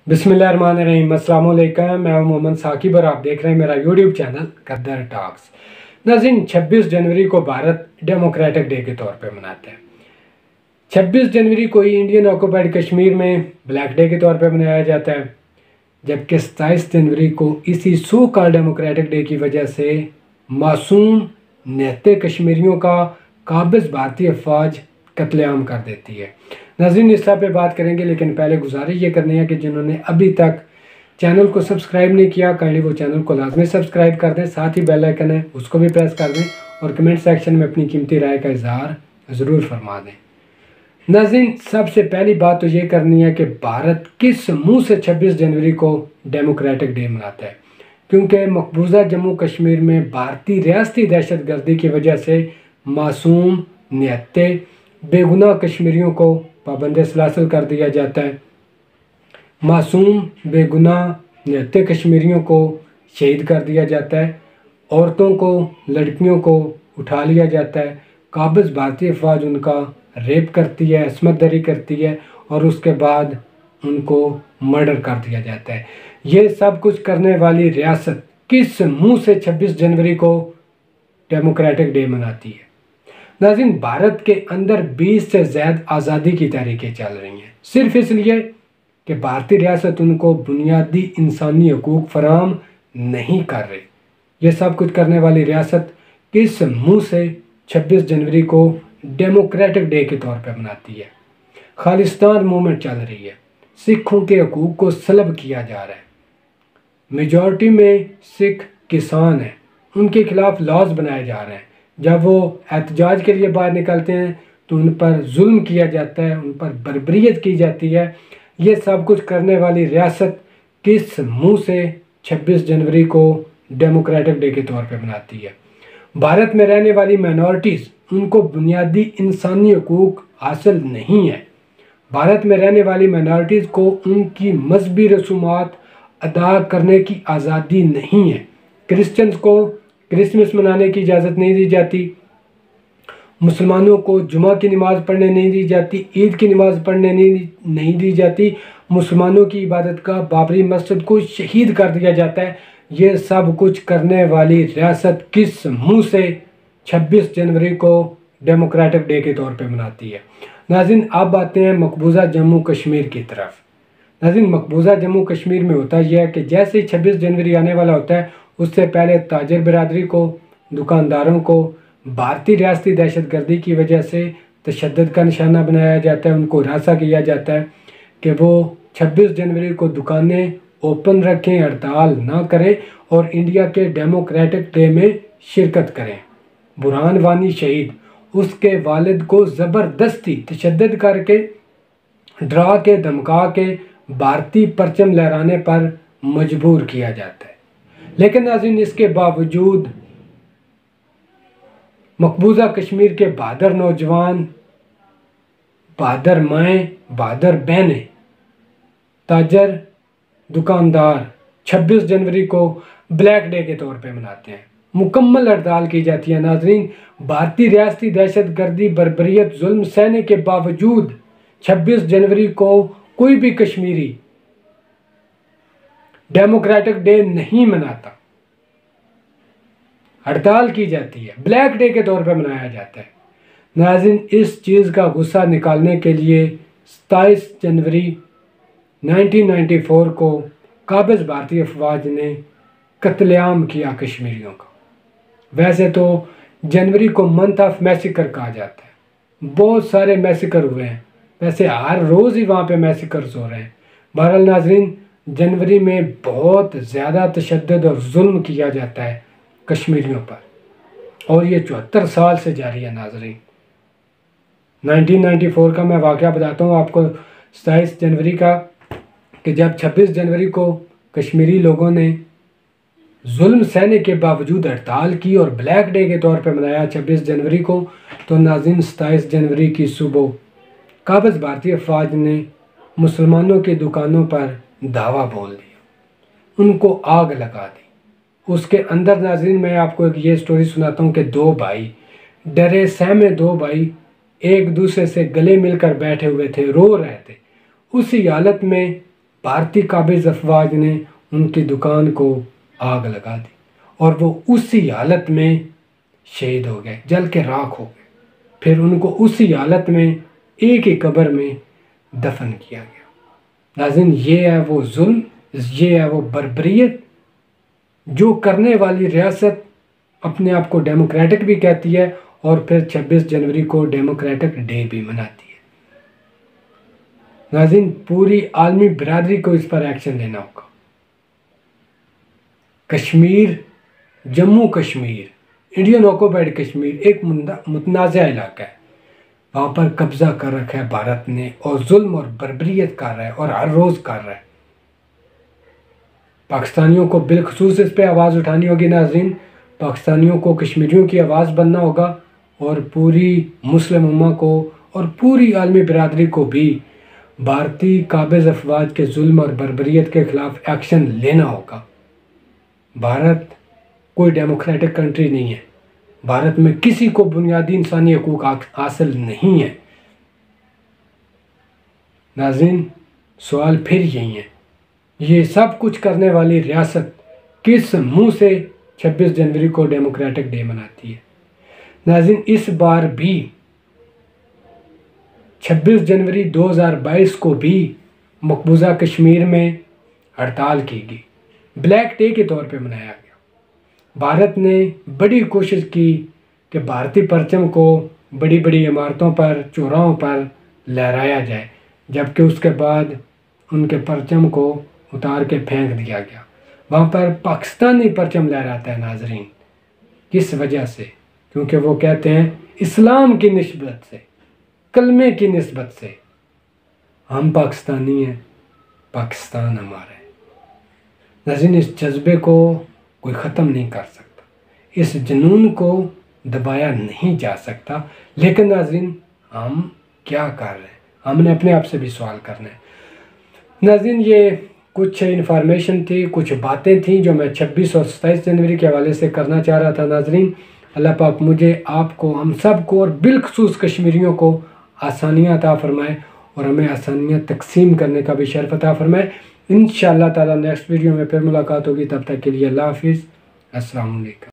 बिस्मिल्लाहिर्रहमानिर्रहीम। अस्सलाम वालेकुम। मैं हूं मोहम्मद साकिब और आप देख रहे हैं मेरा यूट्यूब चैनल गद्दार टॉक्स। नाज़रीन, 26 जनवरी को भारत डेमोक्रेटिक डे के तौर पे मनाता है। 26 जनवरी को ही इंडियन ऑक्यूपाइड कश्मीर में ब्लैक डे के तौर पे मनाया जाता है, जबकि 27 जनवरी को इसी सो कॉल्ड डेमोक्रेटिक डे की वजह से मासूम निहत्ते कश्मीरियों का काबिज भारतीय फ़ौज कत्लेआम कर देती है। नाज़रीन, इस पे बात करेंगे, लेकिन पहले गुजारिश ये करनी है कि जिन्होंने अभी तक चैनल को सब्सक्राइब नहीं किया, काइंडली वो चैनल को लाजमी सब्सक्राइब कर दें, साथ ही बेल आइकन है उसको भी प्रेस कर दें और कमेंट सेक्शन में अपनी कीमती राय का इजहार ज़रूर फरमा दें। नाज़रीन, सबसे पहली बात तो ये करनी है कि भारत किस मुँह से 26 जनवरी को डेमोक्रेटिक डे मनाता है, क्योंकि मकबूजा जम्मू कश्मीर में भारतीय रियासती दहशत गर्दी की वजह से मासूम निहत्ते बेगुनाह कश्मीरियों को पाबंद सलासल कर दिया जाता है। मासूम बेगुनाह निहत्ते कश्मीरियों को शहीद कर दिया जाता है। औरतों को, लड़कियों को उठा लिया जाता है। काबिज भारतीय फ़ौज उनका रेप करती है, असमत दरी करती है और उसके बाद उनको मर्डर कर दिया जाता है। ये सब कुछ करने वाली रियासत किस मुंह से 26 जनवरी को डेमोक्रेटिक डे मनाती है? नाज़रीन, भारत के अंदर 20 से ज़्यादा आज़ादी की तहरीकें चल रही हैं, सिर्फ इसलिए कि भारतीय रियासत उनको बुनियादी इंसानी हकूक़ फराहम नहीं कर रही। ये सब कुछ करने वाली रियासत किस मुंह से 26 जनवरी को डेमोक्रेटिक डे के तौर पर मनाती है? खालिस्तान मूवमेंट चल रही है, सिखों के हकूक़ को सलब किया जा रहा है। मेजॉरिटी में सिख किसान हैं, उनके खिलाफ लॉज बनाए जा रहे हैं। जब वो एहतजाज के लिए बाहर निकलते हैं तो उन पर जुल्म किया जाता है, उन पर बर्बरियत की जाती है। ये सब कुछ करने वाली रियासत किस मुंह से 26 जनवरी को डेमोक्रेटिक डे के तौर पे मनाती है? भारत में रहने वाली माइनॉरिटीज़, उनको बुनियादी इंसानी हकूक़ हासिल नहीं है। भारत में रहने वाली माइनॉरिटीज़ को उनकी मजहबी रसूमात अदा करने की आज़ादी नहीं है। क्रिश्चियंस को क्रिसमस मनाने की इजाज़त नहीं दी जाती, मुसलमानों को जुमा की नमाज़ पढ़ने नहीं दी जाती, ईद की नमाज़ पढ़ने नहीं दी जाती, मुसलमानों की इबादत का बाबरी मस्जिद को शहीद कर दिया जाता है। ये सब कुछ करने वाली रियासत किस मुंह से 26 जनवरी को डेमोक्रेटिक डे के तौर पे मनाती है? नाज़रीन, अब आते हैं मकबूजा जम्मू कश्मीर की तरफ। नाज़रीन, मकबूजा जम्मू कश्मीर में होता यह है कि जैसे ही 26 जनवरी आने वाला होता है, उससे पहले ताजर बिरादरी को, दुकानदारों को भारतीय रियासती दहशत गर्दी की वजह से तशद्दुद का निशाना बनाया जाता है। उनको हिरासा किया जाता है कि वो 26 जनवरी को दुकानें ओपन रखें, हड़ताल ना करें और इंडिया के डेमोक्रेटिक डे में शिरकत करें। बुरहान वानी शहीद, उसके वालिद को ज़बरदस्ती तशद्दुद करके, डरा के, धमका के भारतीय परचम लहराने पर मजबूर किया जाता है। लेकिन नाज़रीन, इसके बावजूद मकबूजा कश्मीर के बहादुर नौजवान, बहादुर माएँ, बहादुर बहनें, ताजर, दुकानदार 26 जनवरी को ब्लैक डे के तौर पे मनाते हैं। मुकम्मल हड़ताल की जाती है। नाज़रीन, भारतीय रियासती दहशत गर्दी, बर्बरियत, जुल्म सहने के बावजूद 26 जनवरी को कोई भी कश्मीरी डेमोक्रेटिक डे नहीं मनाता। हड़ताल की जाती है, ब्लैक डे के तौर पर मनाया जाता है। नाज़रीन, इस चीज़ का गुस्सा निकालने के लिए 27 जनवरी 1994 को काबिज भारतीय फ़ौज ने कत्लेआम किया कश्मीरियों का। वैसे तो जनवरी को मंथ ऑफ मैसेकर कहा जाता है, बहुत सारे मैसेकर हुए हैं, वैसे हर रोज़ ही वहाँ पे मैसेकर्स हो रहे हैं। बहरहाल नाज़रीन, जनवरी में बहुत ज़्यादा तशद्दुद और जुल्म किया जाता है कश्मीरियों पर और ये 74 साल से जारी है। नाज़रीन, 1994 का मैं वाक़या बताता हूँ आपको, 27 जनवरी का, कि जब 26 जनवरी को कश्मीरी लोगों ने जुल्म सहने के बावजूद हड़ताल की और ब्लैक डे के तौर पर मनाया 26 जनवरी को, तो नाज़रीन 27 जनवरी की सुबह काबिज भारतीय फ़ौज ने मुसलमानों की दुकानों पर धावा बोल दिया, उनको आग लगा दी। उसके अंदर नाज़रीन, मैं आपको एक ये स्टोरी सुनाता हूँ कि दो भाई, डरे सहमे दो भाई, एक दूसरे से गले मिलकर बैठे हुए थे, रो रहे थे। उसी हालत में بھارتی قابض افواج نے ان کی دکان کو آگ لگا دی اور وہ اسی حالت میں شہید ہو گئے، جل کے راکھ ہو گئے۔ پھر ان کو اسی حالت میں ایک ہی قبر میں دفن کیا گیا۔ ناظرین، یہ ہے وہ ظلم، یہ ہے وہ بربریت جو کرنے والی ریاست اپنے آپ کو ڈیموکریٹک بھی کہتی ہے اور پھر 26 جنوری کو ڈیموکریٹک ڈے بھی مناتی ہے۔ ناظرین، پوری عالمی برادری کو اس پر ایکشن لینا ہوگا۔ کشمیر، جموں کشمیر، انڈین آکوپائڈ کشمیر ایک متنازع علاقہ ہے، وہاں پر قبضہ کر رکھا ہے بھارت نے اور ظلم اور بربریت کر رہا ہے اور ہر روز کر رہا ہے۔ پاکستانیوں کو بالخصوص اس پہ آواز اٹھانی ہوگی۔ ناظرین، پاکستانیوں کو کشمیریوں کی آواز بننا ہوگا اور پوری مسلم امہ کو اور پوری عالمی برادری کو بھی بھارتی قابض افواج کے ظلم اور بربریت کے خلاف ایکشن لینا ہوگا۔ بھارت کوئی ڈیموکریٹک کنٹری نہیں ہے، بھارت میں کسی کو بنیادی انسانی حقوق حاصل نہیں ہے۔ ناظرین، سوال پھر یہی ہے، یہ سب کچھ کرنے والی ریاست کس منہ سے 26 جنوری کو ڈیموکریٹک ڈے مناتی ہے؟ ناظرین، اس بار بھی 26 جنوری 2022 کو بھی مقبوضہ کشمیر میں ہڑتال کی گئی، بلیک ڈے کے طور پہ منایا گیا۔ بھارت نے بڑی کوشش کی کہ بھارتی پرچم کو بڑی بڑی عمارتوں پر، چوراہوں پر لہرایا جائے، جبکہ اس کے بعد ان کے پرچم کو اتار کے پھینک دیا گیا۔ وہاں پر پاکستانی پرچم لہراتا ہے۔ ناظرین، کس وجہ سے؟ کیونکہ وہ کہتے ہیں اسلام کی نسبت سے، کلمے کی نسبت سے ہم پاکستانی ہیں، پاکستان ہمارا ہے۔ ناظرین، اس جذبے کو کوئی ختم نہیں کر سکتا، اس جنون کو دبایا نہیں جا سکتا، لیکن ناظرین ہم کیا کر رہے ہیں؟ ہم نے اپنے آپ سے بھی سوال کرنا ہے۔ ناظرین، یہ کچھ انفارمیشن تھی، کچھ باتیں تھیں جو میں 26 اور 27 جنوری کے حوالے سے کرنا چاہ رہا تھا۔ ناظرین، اللہ پاک مجھے، آپ کو، ہم سب کو اور بالخصوص کشمیریوں کو آسانیاں عطا فرمائے اور ہمیں آسانیاں تقسیم کرنے کا بھی شرف عطا فرمائے۔ انشاءاللہ تعالی نیکسٹ ویڈیو میں پھر ملاقات ہوگی، تب تک کے لیے اللہ حافظ، السلام علیکم۔